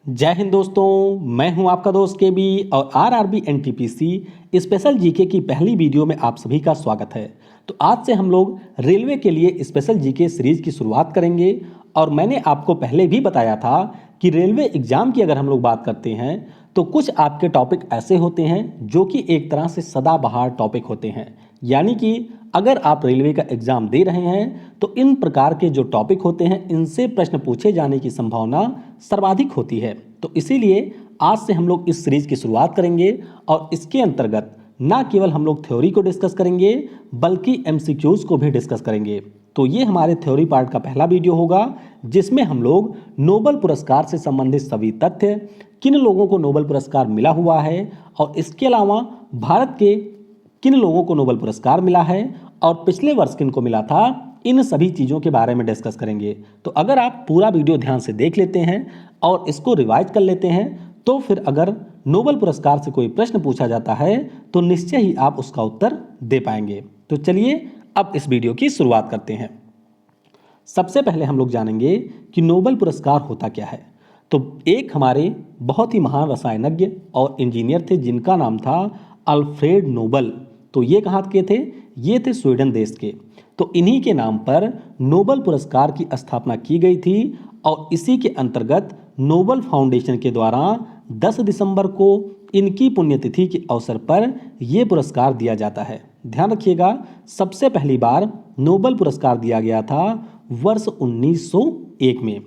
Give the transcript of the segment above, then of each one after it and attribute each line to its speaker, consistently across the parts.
Speaker 1: जय हिंद दोस्तों, मैं हूं आपका दोस्त के बी और आरआरबी एनटीपीसी स्पेशल जीके की पहली वीडियो में आप सभी का स्वागत है। तो आज से हम लोग रेलवे के लिए स्पेशल जीके सीरीज की शुरुआत करेंगे। और मैंने आपको पहले भी बताया था कि रेलवे एग्जाम की अगर हम लोग बात करते हैं तो कुछ आपके टॉपिक ऐसे होते हैं जो कि एक तरह से सदाबहार टॉपिक होते हैं। यानी कि अगर आप रेलवे का एग्जाम दे रहे हैं तो इन प्रकार के जो टॉपिक होते हैं इनसे प्रश्न पूछे जाने की संभावना सर्वाधिक होती है। तो इसीलिए आज से हम लोग इस सीरीज की शुरुआत करेंगे और इसके अंतर्गत ना केवल हम लोग थ्योरी को डिस्कस करेंगे बल्कि एमसीक्यूज को भी डिस्कस करेंगे। तो ये हमारे थ्योरी पार्ट का पहला वीडियो होगा जिसमें हम लोग नोबेल पुरस्कार से संबंधित सभी तथ्य, किन लोगों को नोबेल पुरस्कार मिला हुआ है और इसके अलावा भारत के किन लोगों को नोबेल पुरस्कार मिला है और पिछले वर्ष किन को मिला था, इन सभी चीज़ों के बारे में डिस्कस करेंगे। तो अगर आप पूरा वीडियो ध्यान से देख लेते हैं और इसको रिवाइज कर लेते हैं तो फिर अगर नोबेल पुरस्कार से कोई प्रश्न पूछा जाता है तो निश्चय ही आप उसका उत्तर दे पाएंगे। तो चलिए अब इस वीडियो की शुरुआत करते हैं। सबसे पहले हम लोग जानेंगे कि नोबेल पुरस्कार होता क्या है। तो एक हमारे बहुत ही महान रसायनज्ञ और इंजीनियर थे जिनका नाम था अल्फ्रेड नोबेल। तो ये कहाँ के थे? ये थे स्वीडन देश के। तो इन्हीं के नाम पर नोबेल पुरस्कार की स्थापना की गई थी और इसी के अंतर्गत नोबेल फाउंडेशन के द्वारा 10 दिसंबर को इनकी पुण्यतिथि के अवसर पर यह पुरस्कार दिया जाता है। ध्यान रखिएगा, सबसे पहली बार नोबेल पुरस्कार दिया गया था वर्ष 1901 में।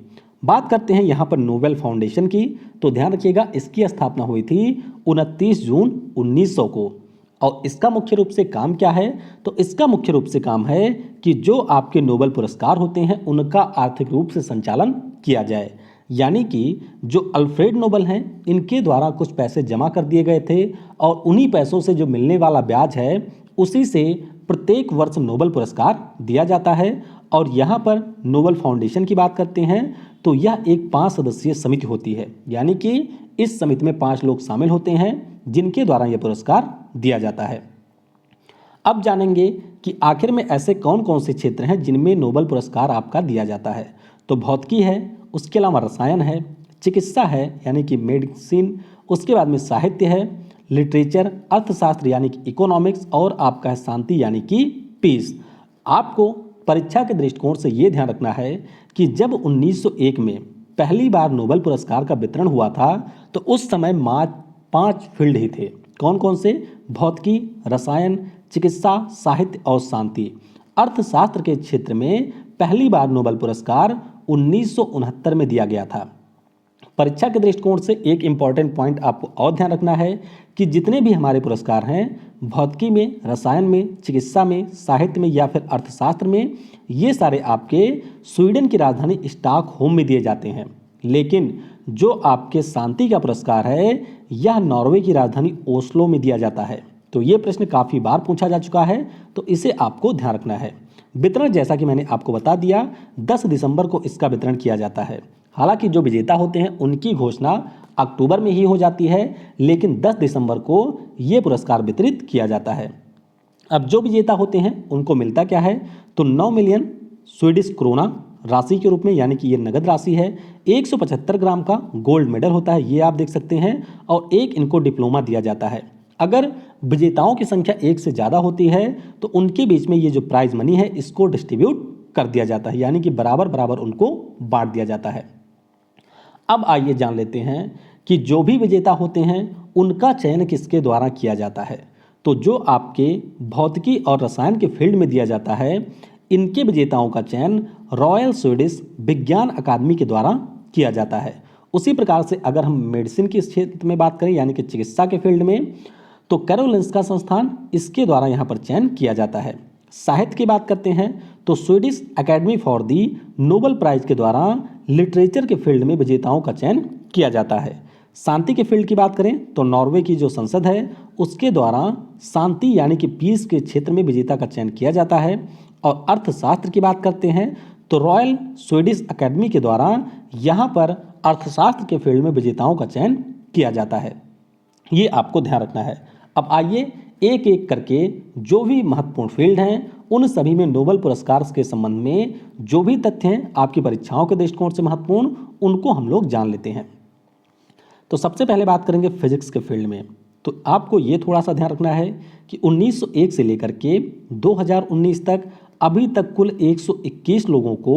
Speaker 1: बात करते हैं यहाँ पर नोबेल फाउंडेशन की। तो ध्यान रखिएगा, इसकी स्थापना हुई थी 29 जून 1900 को। और इसका मुख्य रूप से काम क्या है? तो इसका मुख्य रूप से काम है कि जो आपके नोबेल पुरस्कार होते हैं उनका आर्थिक रूप से संचालन किया जाए। यानी कि जो अल्फ्रेड नोबेल हैं इनके द्वारा कुछ पैसे जमा कर दिए गए थे और उन्हीं पैसों से जो मिलने वाला ब्याज है उसी से प्रत्येक वर्ष नोबेल पुरस्कार दिया जाता है। और यहाँ पर नोबेल फाउंडेशन की बात करते हैं तो यह एक 5 सदस्यीय समिति होती है। यानी कि इस समिति में 5 लोग शामिल होते हैं जिनके द्वारा यह पुरस्कार दिया जाता है। अब जानेंगे कि आखिर में ऐसे कौन कौन से क्षेत्र हैं जिनमें नोबेल पुरस्कार आपका दिया जाता है। तो भौतिकी है, उसके अलावा रसायन है, चिकित्सा है यानी कि मेडिसिन, उसके बाद में साहित्य है, लिटरेचर, अर्थशास्त्र यानी कि इकोनॉमिक्स और आपका है शांति यानी कि पीस। आपको परीक्षा के दृष्टिकोण से ये ध्यान रखना है कि जब 1901 में पहली बार नोबेल पुरस्कार का वितरण हुआ था तो उस समय मात्र 5 फील्ड ही थे। कौन कौन से? भौतिकी, रसायन, चिकित्सा, साहित्य और शांति। अर्थशास्त्र के क्षेत्र में पहली बार नोबेल पुरस्कार 1969 में दिया गया था। परीक्षा के दृष्टिकोण से एक इम्पॉर्टेंट पॉइंट आपको और ध्यान रखना है कि जितने भी हमारे पुरस्कार हैं भौतिकी में, रसायन में, चिकित्सा में, साहित्य में या फिर अर्थशास्त्र में, ये सारे आपके स्वीडन की राजधानी स्टॉकहोम में दिए जाते हैं। लेकिन जो आपके शांति का पुरस्कार है यह नॉर्वे की राजधानी ओस्लो में दिया जाता है। तो ये प्रश्न काफ़ी बार पूछा जा चुका है तो इसे आपको ध्यान रखना है। वितरण जैसा कि मैंने आपको बता दिया 10 दिसंबर को इसका वितरण किया जाता है। हालांकि जो विजेता होते हैं उनकी घोषणा अक्टूबर में ही हो जाती है लेकिन 10 दिसंबर को ये पुरस्कार वितरित किया जाता है। अब जो विजेता होते हैं उनको मिलता क्या है? तो 9 मिलियन स्वीडिश क्रोना राशि के रूप में, यानी कि ये नगद राशि है। 175 ग्राम का गोल्ड मेडल होता है, ये आप देख सकते हैं, और एक इनको डिप्लोमा दिया जाता है। अगर विजेताओं की संख्या एक से ज़्यादा होती है तो उनके बीच में ये जो प्राइज मनी है इसको डिस्ट्रीब्यूट कर दिया जाता है, यानी कि बराबर बराबर उनको बांट दिया जाता है। अब आइए जान लेते हैं कि जो भी विजेता होते हैं उनका चयन किसके द्वारा किया जाता है। तो जो आपके भौतिकी और रसायन के फील्ड में दिया जाता है इनके विजेताओं का चयन रॉयल स्वीडिश विज्ञान अकादमी के द्वारा किया जाता है। उसी प्रकार से अगर हम मेडिसिन के क्षेत्र में बात करें यानी कि चिकित्सा के फील्ड में तो कैरोलिंस्का संस्थान इसके द्वारा यहाँ पर चयन किया जाता है। साहित्य की बात करते हैं तो Swedish Academy for the Nobel Prize के द्वारा लिटरेचर के फील्ड में विजेताओं का चयन किया जाता है। शांति के फील्ड की बात करें तो नॉर्वे की जो संसद है उसके द्वारा शांति यानी कि पीस के क्षेत्र में विजेता का चयन किया जाता है। और अर्थशास्त्र की बात करते हैं तो रॉयल स्वीडिश अकेडमी के द्वारा यहाँ पर अर्थशास्त्र के फील्ड में विजेताओं का चयन किया जाता है। ये आपको ध्यान रखना है। अब आइए एक एक करके जो भी महत्वपूर्ण फील्ड हैं उन सभी में नोबेल पुरस्कार के संबंध में जो भी तथ्य हैं आपकी परीक्षाओं के दृष्टिकोण से महत्वपूर्ण उनको हम लोग जान लेते हैं। तो सबसे पहले बात करेंगे फिजिक्स के फील्ड में। तो आपको ये थोड़ा सा ध्यान रखना है कि 1901 से लेकर के 2019 तक अभी तक कुल 121 लोगों को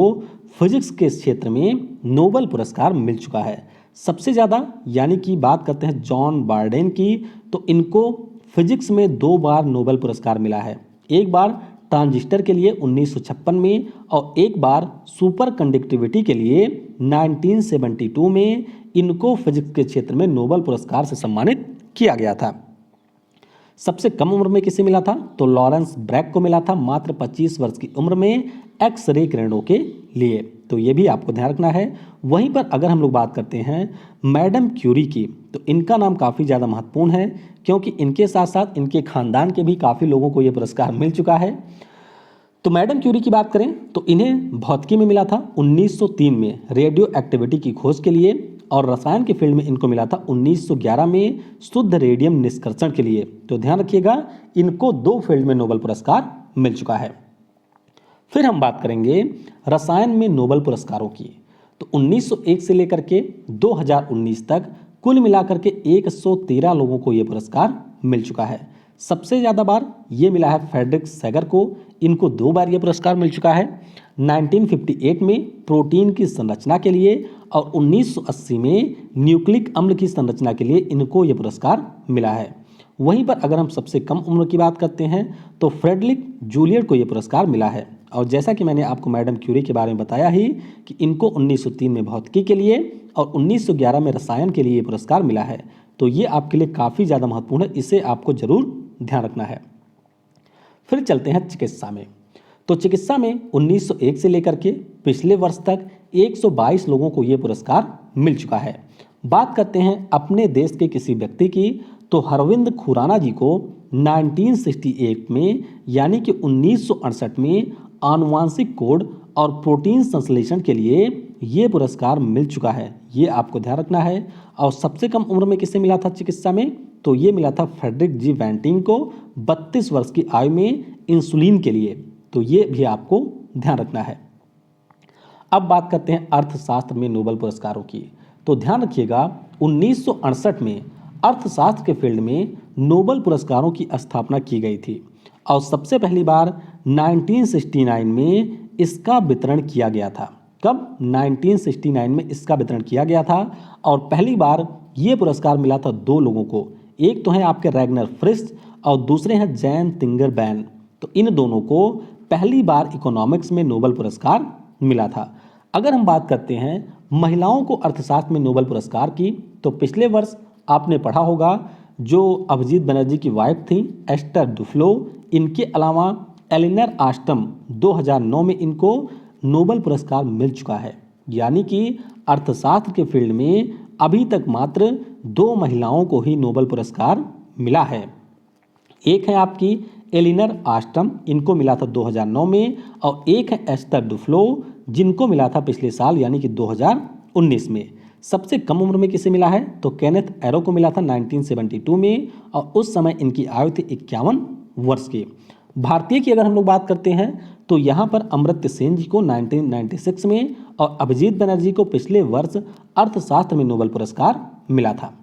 Speaker 1: फिजिक्स के क्षेत्र में नोबेल पुरस्कार मिल चुका है। सबसे ज़्यादा यानी कि बात करते हैं जॉन बार्डेन की, तो इनको फिजिक्स में 2 बार नोबेल पुरस्कार मिला है। एक बार ट्रांजिस्टर के लिए 1956 में और एक बार सुपर कंडक्टिविटी के लिए 1972 में इनको फिजिक्स के क्षेत्र में नोबेल पुरस्कार से सम्मानित किया गया था। सबसे कम उम्र में किसे मिला था? तो लॉरेंस ब्रैग को मिला था मात्र 25 वर्ष की उम्र में एक्स-रे किरणों के लिए। तो ये भी आपको ध्यान रखना है। वहीं पर अगर हम लोग बात करते हैं मैडम क्यूरी की, तो इनका नाम काफ़ी ज़्यादा महत्वपूर्ण है क्योंकि इनके साथ साथ इनके खानदान के भी काफ़ी लोगों को ये पुरस्कार मिल चुका है। तो मैडम क्यूरी की बात करें तो इन्हें भौतिकी में मिला था 1903 में रेडियो एक्टिविटी की खोज के लिए, और रसायन के फील्ड में इनको मिला था 1911 में शुद्ध रेडियम निष्कर्षण के लिए। तो ध्यान रखिएगा, इनको 2 फील्ड में नोबेल पुरस्कार मिल चुका है। फिर हम बात करेंगे रसायन में नोबेल पुरस्कारों की। तो 1901 से लेकर के 2019 तक कुल मिलाकर के 113 लोगों को ये पुरस्कार मिल चुका है। सबसे ज़्यादा बार ये मिला है फ्रेडरिक सैगर को, इनको 2 बार ये पुरस्कार मिल चुका है। 1958 में प्रोटीन की संरचना के लिए और 1980 में न्यूक्लिक अम्ल की संरचना के लिए इनको ये पुरस्कार मिला है। वहीं पर अगर हम सबसे कम उम्र की बात करते हैं तो फ्रेडरिक जूलियट को ये पुरस्कार मिला है। और जैसा कि मैंने आपको मैडम क्यूरी के बारे में बताया ही कि इनको 1903 में भौतिकी के लिए और 1911 में रसायन के लिए ये पुरस्कार मिला है। तो ये आपके लिए काफ़ी ज़्यादा महत्वपूर्ण है, इसे आपको जरूर ध्यान रखना है। फिर चलते हैं चिकित्सा में। तो चिकित्सा में 1901 से लेकर के पिछले वर्ष तक 122 लोगों को ये पुरस्कार मिल चुका है। बात करते हैं अपने देश के किसी व्यक्ति की, तो अरविंद खुराना जी को 1968 में यानी कि 1968 में आनुवांशिक कोड और प्रोटीन संश्लेषण के लिए ये पुरस्कार मिल चुका है। ये आपको ध्यान रखना है। और सबसे कम उम्र में किसे मिला था चिकित्सा में? तो ये मिला था फ्रेडरिक जी वैंटिंग को 32 वर्ष की आयु में इंसुलिन के लिए। तो ये भी आपको ध्यान रखना है। अब बात करते हैं अर्थशास्त्र में नोबेल पुरस्कारों की। तो ध्यान रखिएगा 1968 में अर्थशास्त्र के फील्ड में नोबेल पुरस्कारों की स्थापना की गई थी और सबसे पहली बार 1969 में इसका वितरण किया गया था। कब? 1969 में इसका वितरण किया गया था और पहली बार ये पुरस्कार मिला था 2 लोगों को। एक तो हैं आपके रैगनर फ्रिस्ट और दूसरे हैं जैन तिंगरबैन। तो इन दोनों को पहली बार इकोनॉमिक्स में नोबेल पुरस्कार मिला था। अगर हम बात करते हैं महिलाओं को अर्थशास्त्र में नोबेल पुरस्कार की, तो पिछले वर्ष आपने पढ़ा होगा जो अभिजीत बनर्जी की वाइफ थी एस्टर डुफ्लो, इनके अलावा एलिनर आस्टम 2009 में इनको नोबेल पुरस्कार मिल चुका है। यानी कि अर्थशास्त्र के फील्ड में अभी तक मात्र 2 महिलाओं को ही नोबेल पुरस्कार मिला है। एक है आपकी एलिनर आस्टम, इनको मिला था 2009 में, और एक है एस्टर डुफ्लो जिनको मिला था पिछले साल यानी कि 2019 में। सबसे कम उम्र में किसे मिला है? तो केनेथ एरो को मिला था 1972 में और उस समय इनकी आयु थी 51 वर्ष की। भारतीय की अगर हम लोग बात करते हैं तो यहाँ पर अमर्त्य सेन जी को 1996 में और अभिजीत बनर्जी को पिछले वर्ष अर्थशास्त्र में नोबेल पुरस्कार मिला था।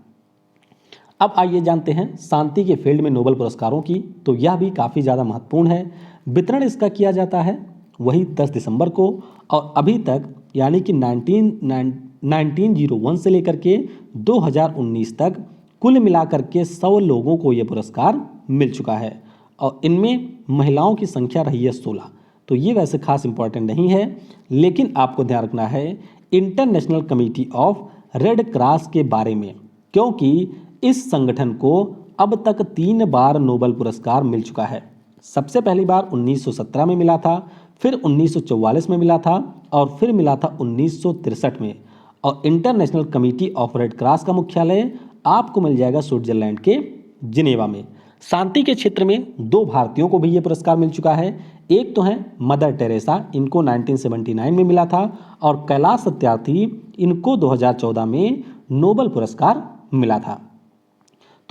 Speaker 1: अब आइए जानते हैं शांति के फील्ड में नोबेल पुरस्कारों की। तो यह भी काफ़ी ज़्यादा महत्वपूर्ण है। वितरण इसका किया जाता है वही 10 दिसंबर को और अभी तक यानी कि 1901 से लेकर के 2019 तक कुल मिलाकर के 100 लोगों को ये पुरस्कार मिल चुका है और इनमें महिलाओं की संख्या रही है 16। तो ये वैसे खास इंपॉर्टेंट नहीं है, लेकिन आपको ध्यान रखना है international committee of red cross के बारे में, क्योंकि इस संगठन को अब तक 3 बार नोबेल पुरस्कार मिल चुका है। सबसे पहली बार 1917 में मिला था, फिर 1944 में मिला था और फिर मिला था 1963 में। और international committee of red cross का मुख्यालय आपको मिल जाएगा स्विट्जरलैंड के जिनेवा में। शांति के क्षेत्र में 2 भारतीयों को भी ये पुरस्कार मिल चुका है। एक तो हैं मदर टेरेसा, इनको 1979 में मिला था, और कैलाश सत्यार्थी, इनको 2014 में नोबेल पुरस्कार मिला था।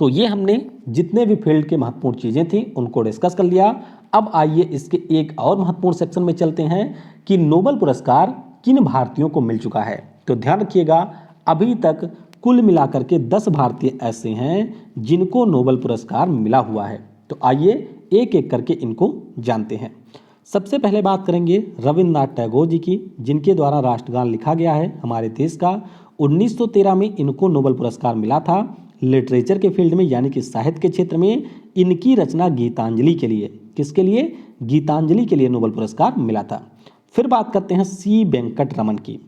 Speaker 1: तो ये हमने जितने भी फील्ड के महत्वपूर्ण चीज़ें थी उनको डिस्कस कर लिया। अब आइए इसके एक और महत्वपूर्ण सेक्शन में चलते हैं कि नोबेल पुरस्कार किन भारतीयों को मिल चुका है। तो ध्यान रखिएगा अभी तक कुल मिलाकर के 10 भारतीय ऐसे हैं जिनको नोबेल पुरस्कार मिला हुआ है। तो आइए एक एक करके इनको जानते हैं। सबसे पहले बात करेंगे रविन्द्रनाथ टैगोर जी की, जिनके द्वारा राष्ट्रगान लिखा गया है हमारे देश का। 1913 में इनको नोबेल पुरस्कार मिला था लिटरेचर के फील्ड में, यानी कि साहित्य के क्षेत्र में। इनकी रचना गीतांजलि के लिए, किसके लिए? गीतांजलि के लिए नोबेल पुरस्कार मिला था। फिर बात करते हैं सी वेंकट रमन की।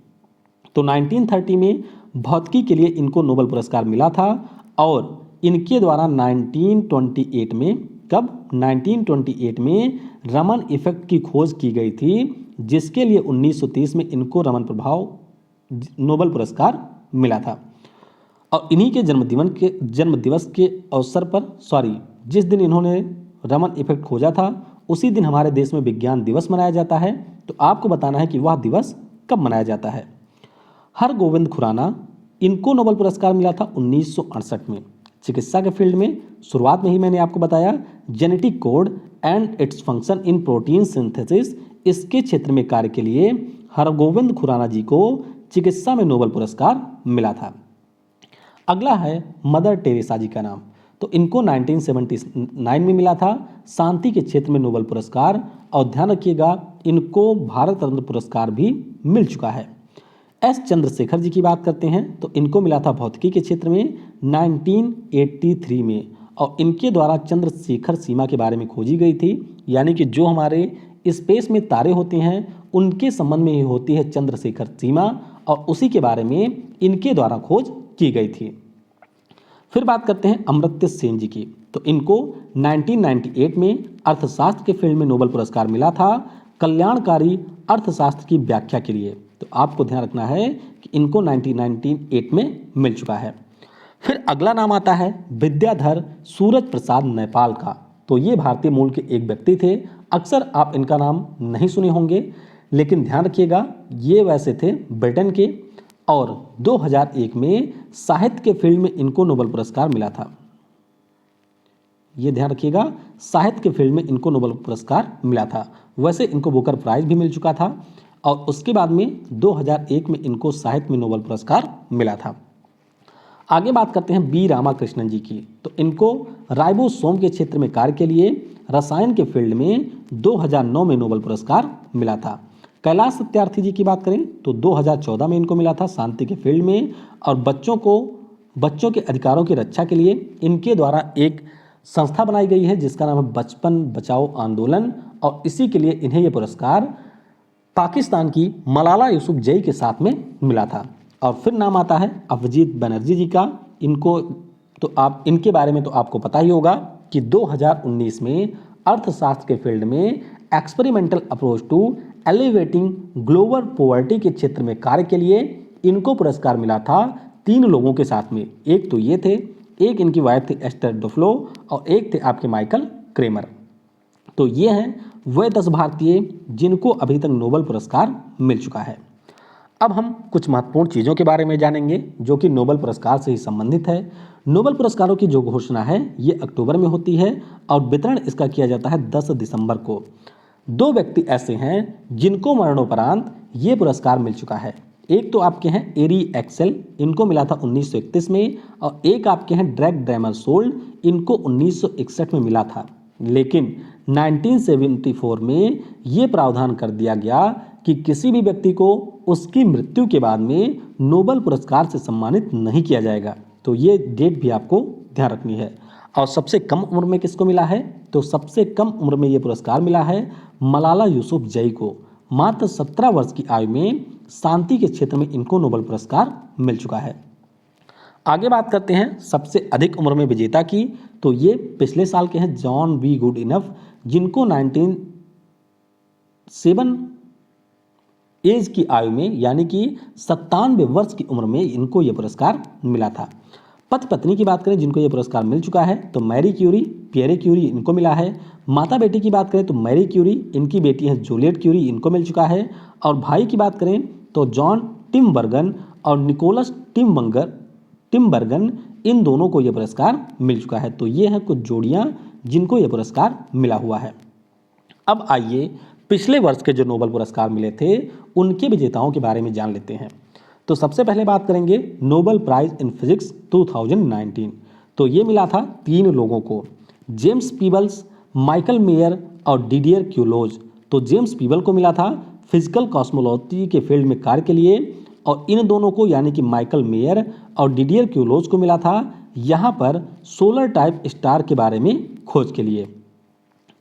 Speaker 1: तो 1930 में भौतिकी के लिए इनको नोबेल पुरस्कार मिला था और इनके द्वारा 1928 में, कब? 1928 में रमन इफेक्ट की खोज की गई थी, जिसके लिए 1930 में इनको रमन प्रभाव नोबेल पुरस्कार मिला था। और इन्हीं के जन्म दिवस के अवसर पर, जिस दिन इन्होंने रमन इफेक्ट खोजा था उसी दिन हमारे देश में विज्ञान दिवस मनाया जाता है। तो आपको बताना है कि वह दिवस कब मनाया जाता है। हरगोविंद खुराना, इनको नोबेल पुरस्कार मिला था 1968 में चिकित्सा के फील्ड में। शुरुआत में ही मैंने आपको बताया genetic code and its function in protein synthesis, इसके क्षेत्र में कार्य के लिए हरगोविंद खुराना जी को चिकित्सा में नोबेल पुरस्कार मिला था। अगला है मदर टेरेसा जी का नाम। तो इनको 1979 में मिला था शांति के क्षेत्र में नोबेल पुरस्कार। और ध्यान रखिएगा इनको भारत रत्न पुरस्कार भी मिल चुका है। एस चंद्रशेखर जी की बात करते हैं तो इनको मिला था भौतिकी के क्षेत्र में 1983 में। और इनके द्वारा चंद्रशेखर सीमा के बारे में खोजी गई थी, यानी कि जो हमारे स्पेस में तारे होते हैं उनके संबंध में ही होती है चंद्रशेखर सीमा, और उसी के बारे में इनके द्वारा खोज की गई थी। फिर बात करते हैं अमर्त्य सेन जी की। तो इनको 1998 में अर्थशास्त्र के फील्ड में नोबेल पुरस्कार मिला था कल्याणकारी अर्थशास्त्र की व्याख्या के लिए। तो आपको ध्यान रखना है कि इनको 1998 में मिल चुका है। फिर अगला नाम आता है विद्याधर सूरज प्रसाद नेपाल का। तो ये भारतीय मूल के एक व्यक्ति थे। अक्सर आप इनका नाम नहीं सुने होंगे, लेकिन ध्यान रखिएगा ये वैसे थे ब्रिटेन के। और 2001 में साहित्य के फील्ड में इनको नोबेल पुरस्कार मिला था। ये ध्यान रखिएगा साहित्य के फील्ड में इनको नोबेल पुरस्कार मिला था। वैसे इनको बुकर प्राइज भी मिल चुका था। और उसके बाद में 2001 में इनको साहित्य में नोबेल पुरस्कार मिला था। आगे बात करते हैं बी रामाकृष्णन जी की। तो इनको राइबोसोम के क्षेत्र में कार्य के लिए रसायन के फील्ड में 2009 में नोबेल पुरस्कार मिला था। कैलाश सत्यार्थी जी की बात करें तो 2014 में इनको मिला था शांति के फील्ड में। और बच्चों के अधिकारों की रक्षा के लिए इनके द्वारा एक संस्था बनाई गई है जिसका नाम है बचपन बचाओ आंदोलन। और इसी के लिए इन्हें यह पुरस्कार पाकिस्तान की मलाला यूसुफजई के साथ में मिला था। और फिर नाम आता है अभिजीत बनर्जी जी का। इनके बारे में तो आपको पता ही होगा कि 2019 में अर्थशास्त्र के फील्ड में experimental approach to elevating global poverty के क्षेत्र में कार्य के लिए इनको पुरस्कार मिला था 3 लोगों के साथ में। एक तो ये थे, एक इनकी वाइफ थी एस्टर डुफ्लो और एक थे आपके माइकल क्रेमर। तो ये हैं वह 10 भारतीय जिनको अभी तक नोबेल पुरस्कार मिल चुका है। अब हम कुछ महत्वपूर्ण चीज़ों के बारे में जानेंगे जो कि नोबेल पुरस्कार से ही संबंधित है। नोबेल पुरस्कारों की जो घोषणा है ये अक्टूबर में होती है और वितरण इसका किया जाता है 10 दिसंबर को। 2 व्यक्ति ऐसे हैं जिनको मरणोपरांत ये पुरस्कार मिल चुका है। एक तो आपके हैं एरी एक्सेल, इनको मिला था 1931 में। और एक आपके हैं ड्रैग ड्रैमर सोल्ड, इनको 1961 में मिला था। लेकिन 1974 में ये प्रावधान कर दिया गया कि किसी भी व्यक्ति को उसकी मृत्यु के बाद में नोबेल पुरस्कार से सम्मानित नहीं किया जाएगा। तो ये डेट भी आपको ध्यान रखनी है। और सबसे कम उम्र में किसको मिला है? तो सबसे कम उम्र में ये पुरस्कार मिला है मलाला यूसुफजई को। मात्र 17 वर्ष की आयु में शांति के क्षेत्र में इनको नोबेल पुरस्कार मिल चुका है। आगे बात करते हैं सबसे अधिक उम्र में विजेता की। तो ये पिछले साल के हैं जॉन बी गुड इनफ, जिनको 97 एज की आयु में यानी कि 97 वर्ष की उम्र में इनको ये पुरस्कार मिला था। पति पत्नी की बात करें जिनको ये पुरस्कार मिल चुका है तो मैरी क्यूरी, पियरे क्यूरी इनको मिला है। माता बेटी की बात करें तो मैरी क्यूरी, इनकी बेटी है जूलियट क्यूरी, इनको मिल चुका है। और भाई की बात करें तो जॉन टिम्बर्गन और निकोलस टिम्बर्गन, इन दोनों को यह पुरस्कार मिल चुका है। तो ये हैं कुछ जोड़ियां जिनको यह पुरस्कार मिला हुआ है। अब आइए पिछले वर्ष के जो नोबेल पुरस्कार मिले थे उनके विजेताओं के बारे में जान लेते हैं। तो सबसे पहले बात करेंगे नोबेल प्राइज इन फिजिक्स 2019। तो ये मिला था 3 लोगों को, जेम्स पीबल्स, माइकल मेयर और डिडियर क्यूलोज। तो जेम्स पीबल को मिला था फिजिकल कॉस्मोलॉजी के फील्ड में कार्य के लिए, और इन दोनों को यानी कि माइकल मेयर और डिडियर क्यूलोज को मिला था यहाँ पर सोलर टाइप स्टार के बारे में खोज के लिए।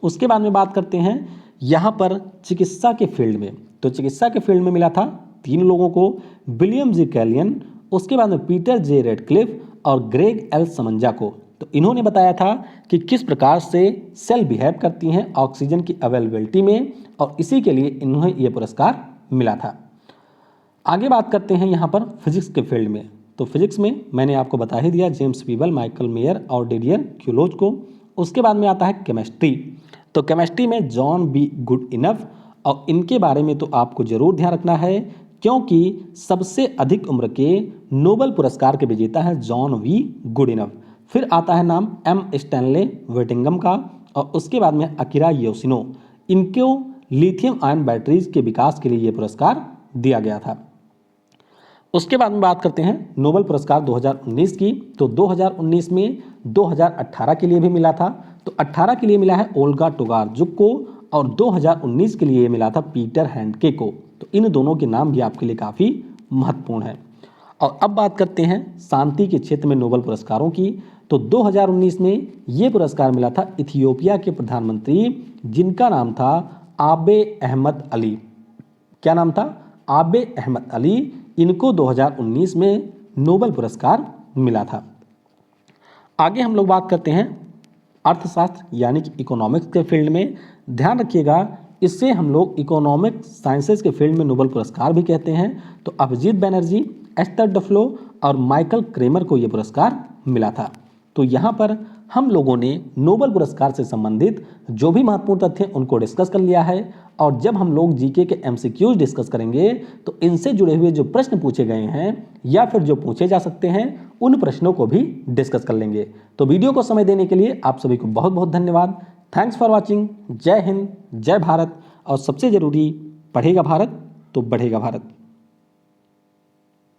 Speaker 1: उसके बाद में बात करते हैं यहाँ पर चिकित्सा के फील्ड में। तो चिकित्सा के फील्ड में मिला था 3 लोगों को, विलियम जी कैलियन, उसके बाद में पीटर जे रेडक्लिफ और ग्रेग एल समंजा को। तो इन्होंने बताया था कि किस प्रकार से सेल बिहेव करती हैं ऑक्सीजन की अवेलेबिलिटी में, और इसी के लिए इन्हें यह पुरस्कार मिला था। आगे बात करते हैं यहाँ पर फिजिक्स के फील्ड में। तो फिजिक्स में मैंने आपको बता ही दिया, जेम्स पीबल, माइकल मेयर और डिडियर क्यूलोज को। उसके बाद में आता है केमिस्ट्री। तो केमिस्ट्री में जॉन बी गुडइनफ, और इनके बारे में तो आपको जरूर ध्यान रखना है क्योंकि सबसे अधिक उम्र के नोबेल पुरस्कार के विजेता है जॉन वी गुडइनफ। फिर आता है नाम एम स्टैनले वेटिंगम का, और उसके बाद में अकिरा योशिनो। इनको लिथियम आयन बैटरीज के विकास के लिए यह पुरस्कार दिया गया था। उसके बाद में बात करते हैं नोबेल पुरस्कार 2019 की। तो 2019 में 2018 के लिए भी मिला था। तो 18 के लिए मिला है ओल्गा टोकार्चुक को, और 2019 के लिए मिला था पीटर हैंडके को। तो इन दोनों के नाम भी आपके लिए काफ़ी महत्वपूर्ण है। और अब बात करते हैं शांति के क्षेत्र में नोबेल पुरस्कारों की। तो 2019 में ये पुरस्कार मिला था इथियोपिया के प्रधानमंत्री, जिनका नाम था आबे अहमद अली। क्या नाम था? आबे अहमद अली। इनको 2019 में नोबेल पुरस्कार मिला था। आगे हम लोग बात करते हैं अर्थशास्त्र यानी कि इकोनॉमिक्स के फील्ड में। ध्यान रखिएगा, इससे हम लोग इकोनॉमिक साइंसेज के फील्ड में नोबेल पुरस्कार भी कहते हैं। तो अभिजीत बैनर्जी, एस्थर डफ्लो और माइकल क्रेमर को यह पुरस्कार मिला था। तो यहाँ पर हम लोगों ने नोबेल पुरस्कार से संबंधित जो भी महत्वपूर्ण तथ्य हैं उनको डिस्कस कर लिया है। और जब हम लोग जीके के एमसीक्यूज डिस्कस करेंगे तो इनसे जुड़े हुए जो प्रश्न पूछे गए हैं या फिर जो पूछे जा सकते हैं उन प्रश्नों को भी डिस्कस कर लेंगे। तो वीडियो को समय देने के लिए आप सभी को बहुत बहुत धन्यवाद। Thanks for watching. जय हिंद, जय भारत, और सबसे जरूरी, पढ़ेगा भारत तो बढ़ेगा भारत।